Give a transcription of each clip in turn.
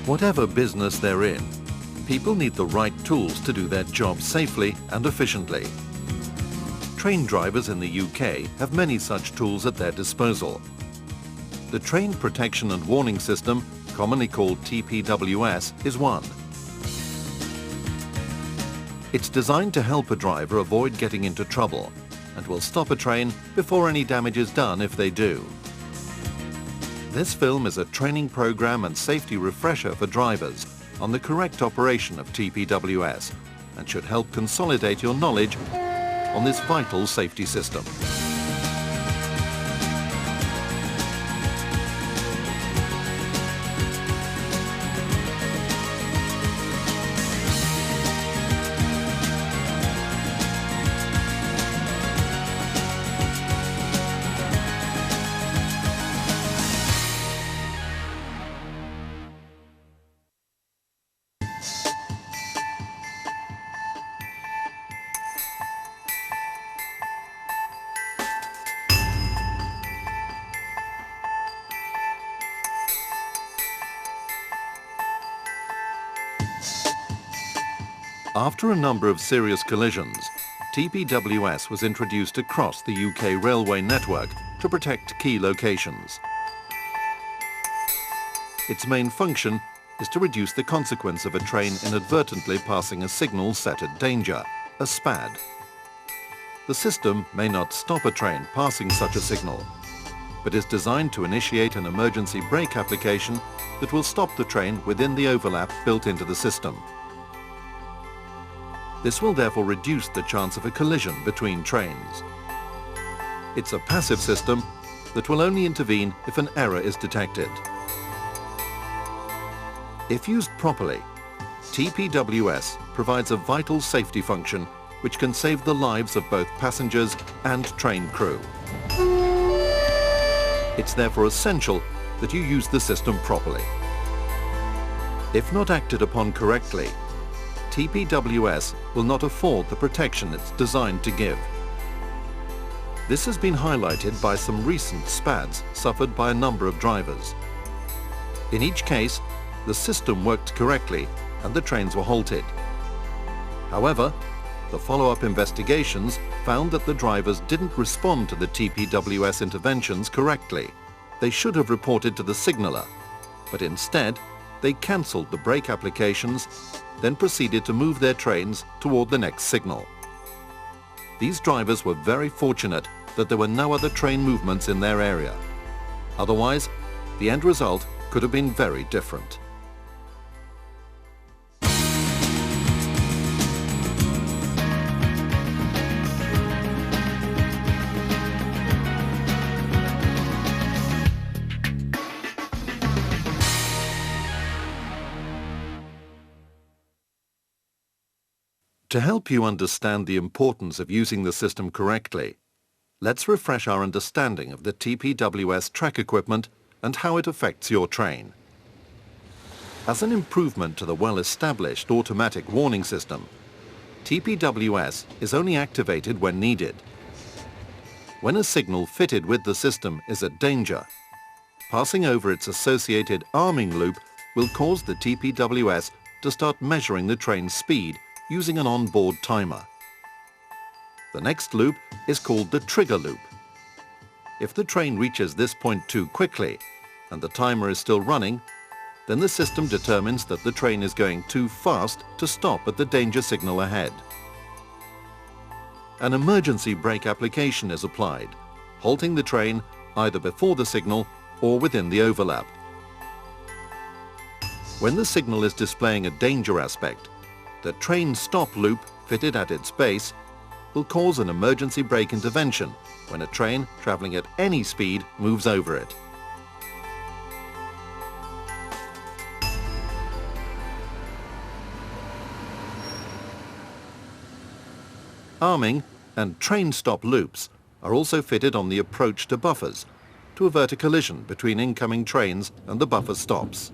Whatever business they're in, people need the right tools to do their job safely and efficiently. Train drivers in the UK have many such tools at their disposal. The Train Protection and Warning System, commonly called TPWS, is one. It's designed to help a driver avoid getting into trouble and will stop a train before any damage is done if they do. This film is a training program and safety refresher for drivers on the correct operation of TPWS and should help consolidate your knowledge on this vital safety system. After a number of serious collisions, TPWS was introduced across the UK railway network to protect key locations. Its main function is to reduce the consequence of a train inadvertently passing a signal set at danger, a SPAD. The system may not stop a train passing such a signal, but is designed to initiate an emergency brake application that will stop the train within the overlap built into the system. This will therefore reduce the chance of a collision between trains. It's a passive system that will only intervene if an error is detected. If used properly, TPWS provides a vital safety function which can save the lives of both passengers and train crew. It's therefore essential that you use the system properly. If not acted upon correctly, TPWS will not afford the protection it's designed to give. This has been highlighted by some recent SPADs suffered by a number of drivers. In each case, the system worked correctly and the trains were halted. However, the follow-up investigations found that the drivers didn't respond to the TPWS interventions correctly. They should have reported to the signaller, but instead, they cancelled the brake applications, then proceeded to move their trains toward the next signal. These drivers were very fortunate that there were no other train movements in their area. Otherwise, the end result could have been very different. To help you understand the importance of using the system correctly, let's refresh our understanding of the TPWS track equipment and how it affects your train. As an improvement to the well-established automatic warning system, TPWS is only activated when needed. When a signal fitted with the system is at danger, passing over its associated arming loop will cause the TPWS to start measuring the train's speed using an onboard timer. The next loop is called the trigger loop. If the train reaches this point too quickly and the timer is still running, then the system determines that the train is going too fast to stop at the danger signal ahead. An emergency brake application is applied, halting the train either before the signal or within the overlap. When the signal is displaying a danger aspect, the train stop loop fitted at its base will cause an emergency brake intervention when a train travelling at any speed moves over it. Arming and train stop loops are also fitted on the approach to buffers to avert a collision between incoming trains and the buffer stops.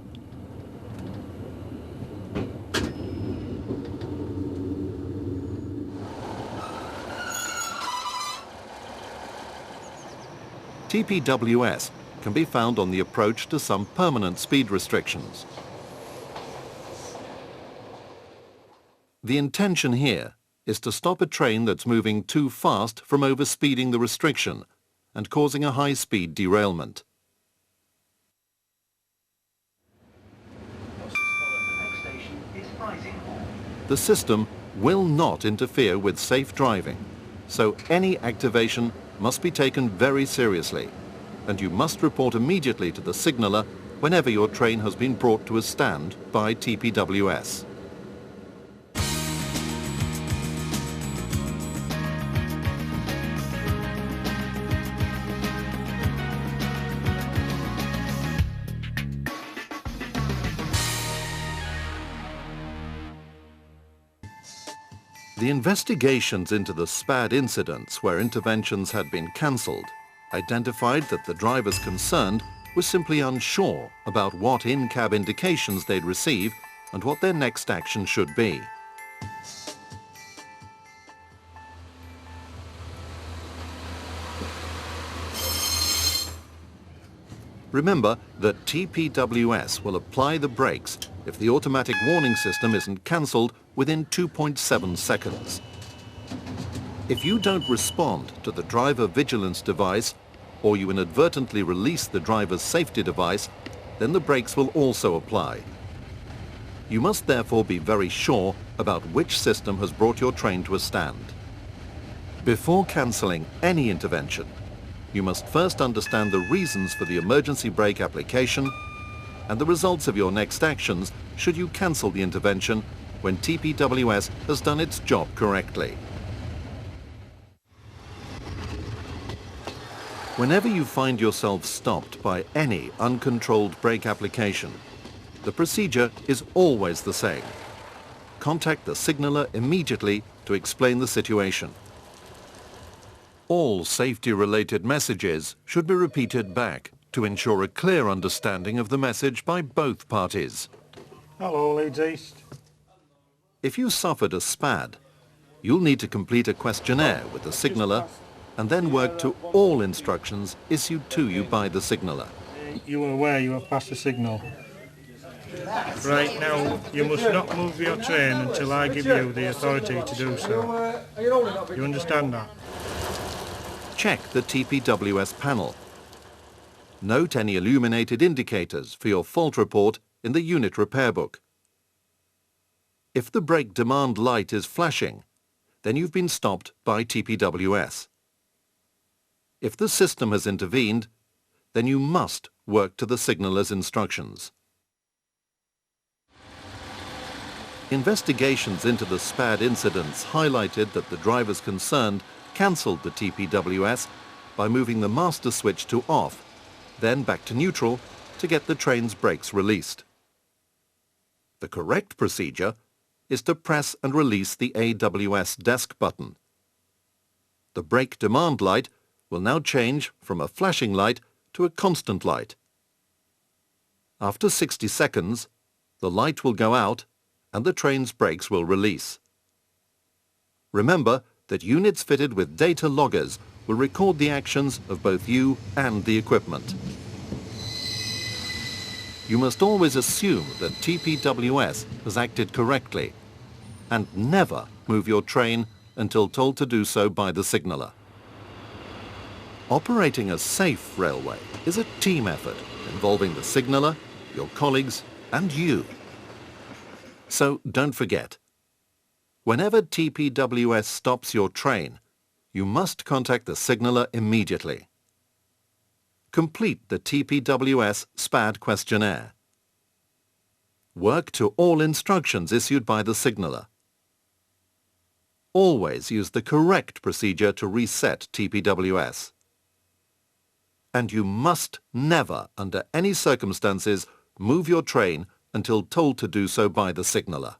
TPWS can be found on the approach to some permanent speed restrictions. The intention here is to stop a train that's moving too fast from overspeeding the restriction and causing a high-speed derailment. The system will not interfere with safe driving, so any activation must be taken very seriously, and you must report immediately to the signaller whenever your train has been brought to a stand by TPWS. The investigations into the SPAD incidents where interventions had been cancelled identified that the drivers concerned were simply unsure about what in-cab indications they'd receive and what their next action should be. Remember that TPWS will apply the brakes if the automatic warning system isn't cancelled within 2.7 seconds. If you don't respond to the driver vigilance device, or you inadvertently release the driver's safety device, then the brakes will also apply. You must therefore be very sure about which system has brought your train to a stand. Before cancelling any intervention, you must first understand the reasons for the emergency brake application and the results of your next actions should you cancel the intervention when TPWS has done its job correctly. Whenever you find yourself stopped by any uncontrolled brake application, the procedure is always the same. Contact the signaller immediately to explain the situation. All safety-related messages should be repeated back to ensure a clear understanding of the message by both parties. Hello, Leeds East. If you suffered a SPAD, you'll need to complete a questionnaire with the signaller and then work to all instructions issued to you by the signaller. You are aware you have passed the signal. Right, now you must not move your train until I give you the authority to do so. You understand that? Check the TPWS panel. Note any illuminated indicators for your fault report in the unit repair book. If the brake demand light is flashing, then you've been stopped by TPWS. If the system has intervened, then you must work to the signaller's instructions. Investigations into the SPAD incidents highlighted that the drivers concerned cancelled the TPWS by moving the master switch to off, then back to neutral to get the train's brakes released. The correct procedure is to press and release the AWS desk button. The brake demand light will now change from a flashing light to a constant light. After 60 seconds, the light will go out and the train's brakes will release. Remember that units fitted with data loggers will record the actions of both you and the equipment. You must always assume that TPWS has acted correctly and never move your train until told to do so by the signaller. Operating a safe railway is a team effort involving the signaller, your colleagues and you. So don't forget, whenever TPWS stops your train, you must contact the signaller immediately. Complete the TPWS SPAD questionnaire. Work to all instructions issued by the signaller. Always use the correct procedure to reset TPWS. And you must never, under any circumstances, move your train until told to do so by the signaller.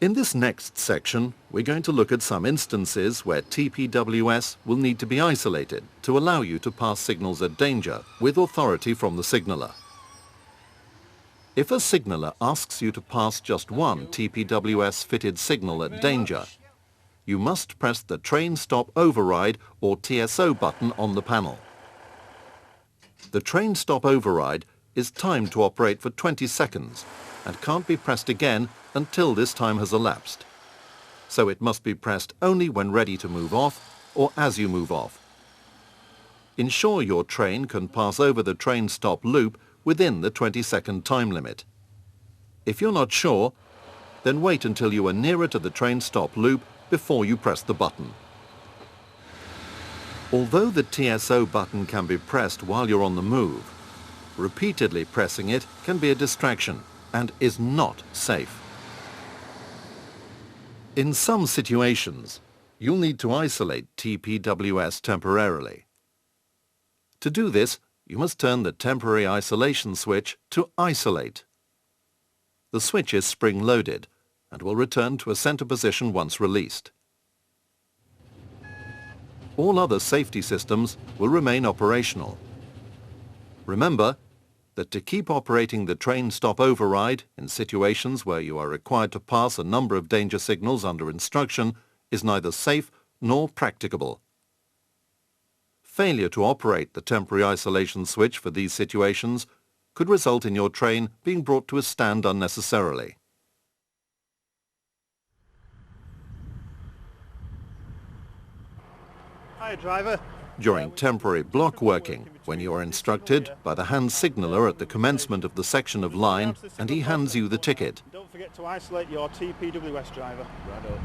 In this next section, we're going to look at some instances where TPWS will need to be isolated to allow you to pass signals at danger with authority from the signaller. If a signaller asks you to pass just one TPWS fitted signal at danger, you must press the Train Stop Override or TSO button on the panel. The Train Stop Override is timed to operate for 20 seconds and can't be pressed again until this time has elapsed. So it must be pressed only when ready to move off or as you move off. Ensure your train can pass over the train stop loop within the 20-second time limit. If you're not sure, then wait until you are nearer to the train stop loop before you press the button. Although the TSO button can be pressed while you're on the move, repeatedly pressing it can be a distraction and is not safe. In some situations, you'll need to isolate TPWS temporarily. To do this, you must turn the temporary isolation switch to isolate. The switch is spring-loaded and will return to a center position once released. All other safety systems will remain operational. Remember that to keep operating the train stop override in situations where you are required to pass a number of danger signals under instruction is neither safe nor practicable. Failure to operate the temporary isolation switch for these situations could result in your train being brought to a stand unnecessarily. Hi, driver. During temporary block working, when you are instructed by the hand signaller at the commencement of the section of line and he hands you the ticket. Don't forget to isolate your TPWS driver. Righto.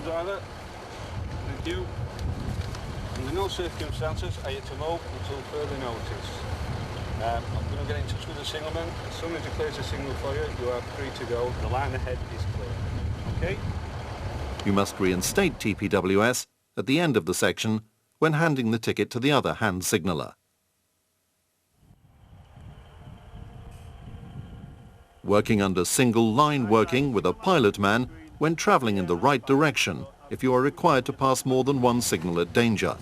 Driver, thank you. Under no circumstances are you to move until further notice. I'm going to get in touch with the signalman. As soon as he clears the signal for you, you are free to go. The line ahead is clear. Okay? You must reinstate TPWS at the end of the section when handing the ticket to the other hand signaller. Working under single line working with a pilot man when travelling in the right direction if you are required to pass more than one signal at danger.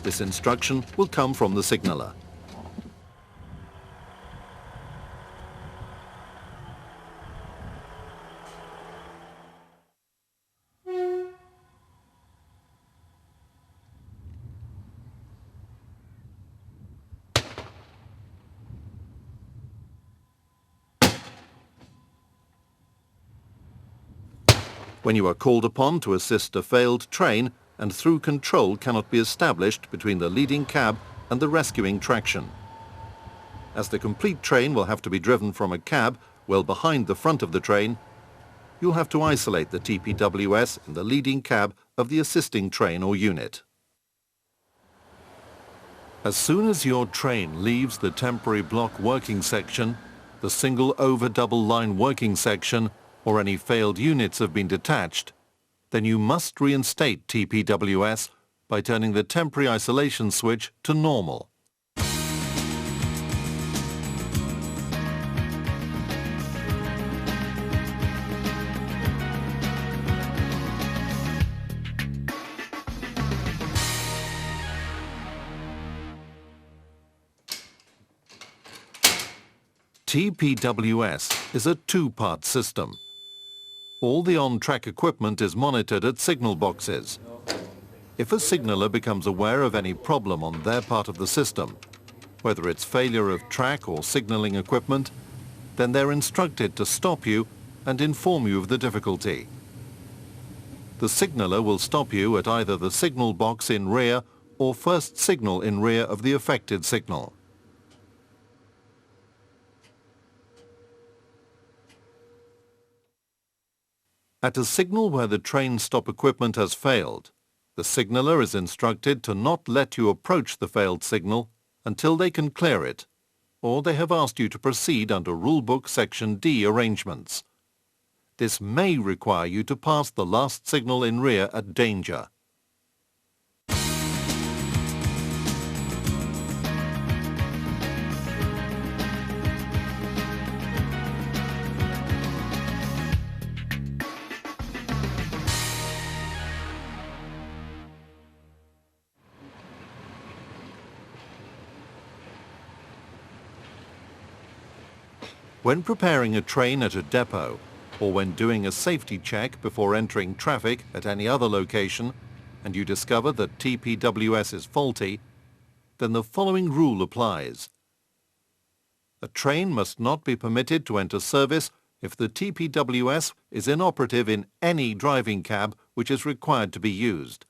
This instruction will come from the signaller. When you are called upon to assist a failed train and through control cannot be established between the leading cab and the rescuing traction. As the complete train will have to be driven from a cab well behind the front of the train, you'll have to isolate the TPWS in the leading cab of the assisting train or unit. As soon as your train leaves the temporary block working section, the single over double line working section, or any failed units have been detached, then you must reinstate TPWS by turning the temporary isolation switch to normal. TPWS is a two-part system. All the on-track equipment is monitored at signal boxes. If a signaller becomes aware of any problem on their part of the system, whether it's failure of track or signalling equipment, then they're instructed to stop you and inform you of the difficulty. The signaller will stop you at either the signal box in rear or first signal in rear of the affected signal. At a signal where the train stop equipment has failed, the signaller is instructed to not let you approach the failed signal until they can clear it, or they have asked you to proceed under Rulebook Section D arrangements. This may require you to pass the last signal in rear at danger. When preparing a train at a depot, or when doing a safety check before entering traffic at any other location, and you discover that TPWS is faulty, then the following rule applies. A train must not be permitted to enter service if the TPWS is inoperative in any driving cab which is required to be used.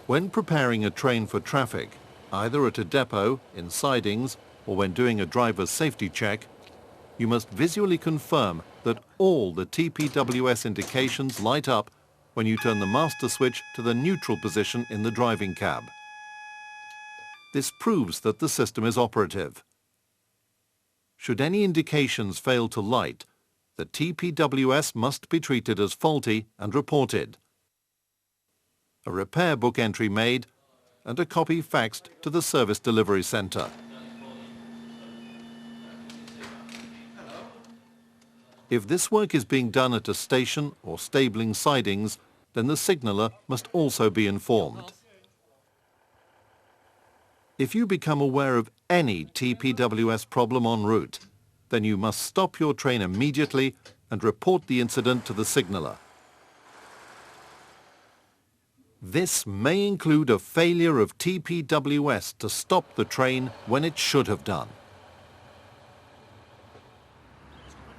When preparing a train for traffic, either at a depot, in sidings, or when doing a driver's safety check, you must visually confirm that all the TPWS indications light up when you turn the master switch to the neutral position in the driving cab. This proves that the system is operative. Should any indications fail to light, the TPWS must be treated as faulty and reported. A repair book entry made and a copy faxed to the service delivery centre. If this work is being done at a station or stabling sidings, then the signaller must also be informed. If you become aware of any TPWS problem en route, then you must stop your train immediately and report the incident to the signaller. This may include a failure of TPWS to stop the train when it should have done.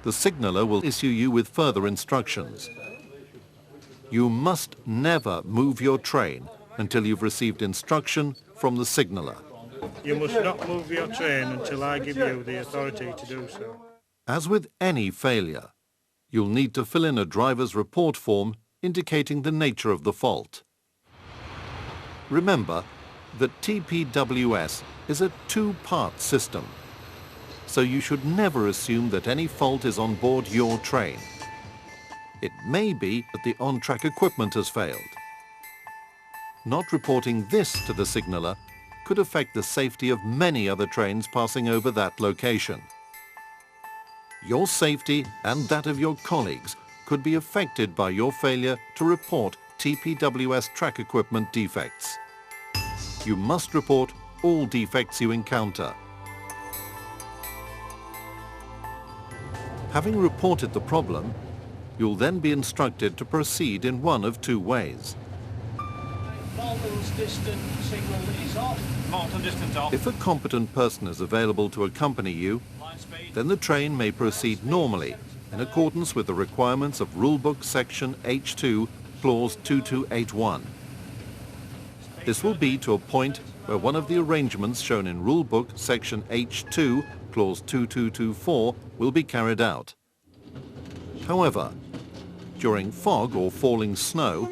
The signaller will issue you with further instructions. You must never move your train until you've received instruction from the signaller. You must not move your train until I give you the authority to do so. As with any failure, you'll need to fill in a driver's report form indicating the nature of the fault. Remember that TPWS is a two-part system, so you should never assume that any fault is on board your train. It may be that the on-track equipment has failed. Not reporting this to the signaller could affect the safety of many other trains passing over that location. Your safety and that of your colleagues could be affected by your failure to report TPWS track equipment defects. You must report all defects you encounter. Having reported the problem, you'll then be instructed to proceed in one of two ways. Malton's distance signal is off. Malton distance off. If a competent person is available to accompany you, then the train may proceed normally in accordance with the requirements of Rulebook Section H2, Clause 2281. This will be to a point where one of the arrangements shown in Rulebook Section H2, Clause 2224 will be carried out. However, during fog or falling snow,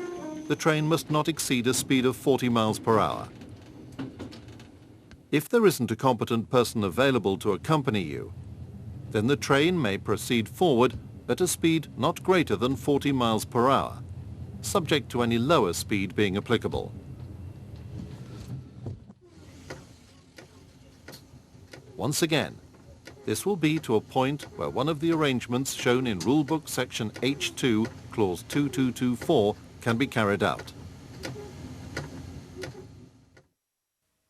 the train must not exceed a speed of 40 miles per hour. If there isn't a competent person available to accompany you, then the train may proceed forward at a speed not greater than 40 miles per hour, subject to any lower speed being applicable. Once again, this will be to a point where one of the arrangements shown in Rulebook Section H2, Clause 2224 can be carried out.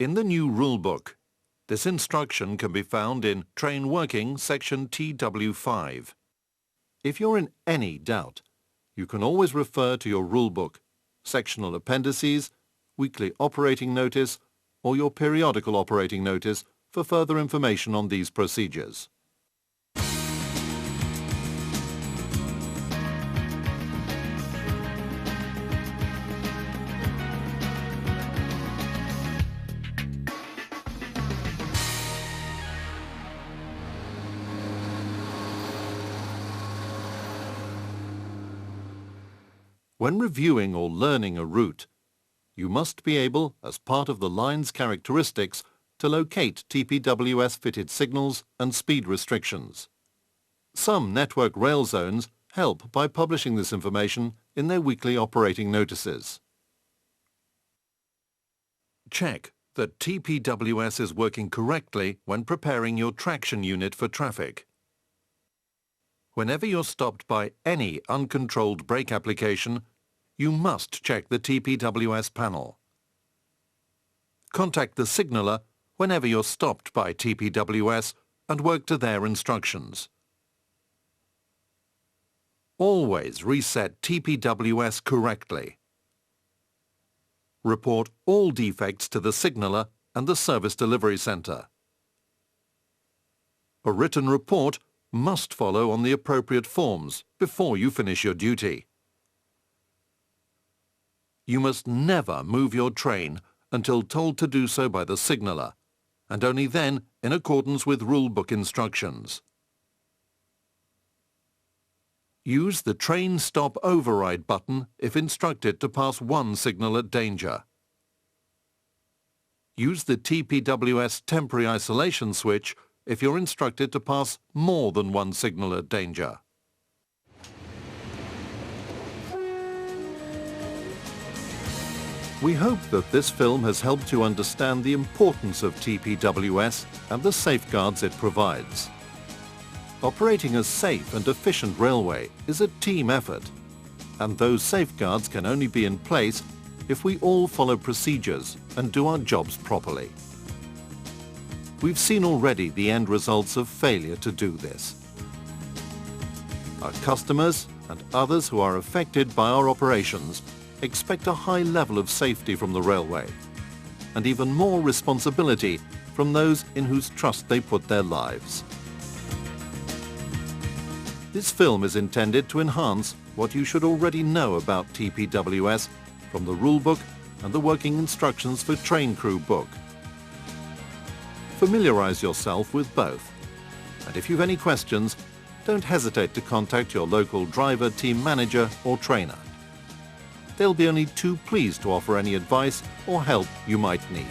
In the new rulebook, this instruction can be found in Train Working Section TW5. If you're in any doubt, you can always refer to your rulebook, sectional appendices, weekly operating notice, or your periodical operating notice for further information on these procedures. When reviewing or learning a route, you must be able, as part of the line's characteristics, to locate TPWS-fitted signals and speed restrictions. Some network rail zones help by publishing this information in their weekly operating notices. Check that TPWS is working correctly when preparing your traction unit for traffic. Whenever you're stopped by any uncontrolled brake application, you must check the TPWS panel. Contact the signaller whenever you're stopped by TPWS and work to their instructions. Always reset TPWS correctly. Report all defects to the signaller and the service delivery centre. A written report must follow on the appropriate forms before you finish your duty. You must never move your train until told to do so by the signaller, and only then in accordance with rulebook instructions. Use the train stop override button if instructed to pass one signal at danger. Use the TPWS temporary isolation switch if you're instructed to pass more than one signal at danger. We hope that this film has helped you understand the importance of TPWS and the safeguards it provides. Operating a safe and efficient railway is a team effort, and those safeguards can only be in place if we all follow procedures and do our jobs properly. We've seen already the end results of failure to do this. Our customers and others who are affected by our operations expect a high level of safety from the railway, and even more responsibility from those in whose trust they put their lives. This film is intended to enhance what you should already know about TPWS from the rulebook and the working instructions for train crew book. Familiarize yourself with both, and if you've any questions, don't hesitate to contact your local driver, team manager or trainer. They'll be only too pleased to offer any advice or help you might need.